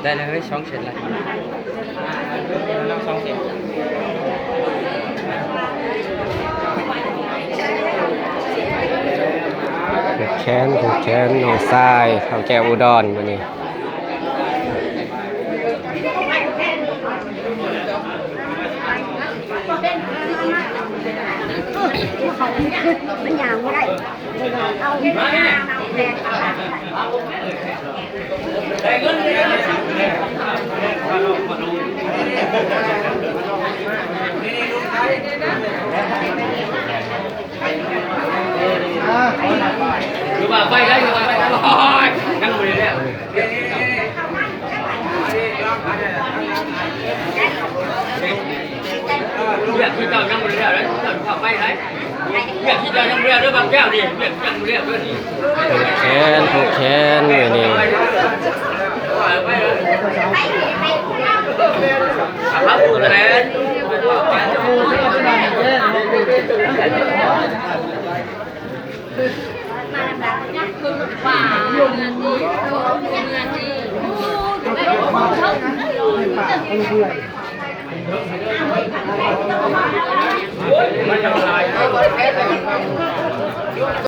ได้แล้วเฮ้ยช่องเสร็จแล้วช่องเสร็จผูกแขนน้องทรายเขาแก้วอุดรมานี่มันยาวไม่ได้เอาแค่คือว่าไปได้คือว่าไปได้ลอยนั่งมือเนี่ยอยากที่เจ้านั่งมือเนี่ยแล้วเจ้าขับไปไหนอยากที่เจ้านั่งมือเนี่ยด้วยบางแก้วดิอยากนั่งมือเนี่ยด้วยดิผูกแขนมานี่ครับผูกแขนว่าเงินดีเงินดีมันจะลาย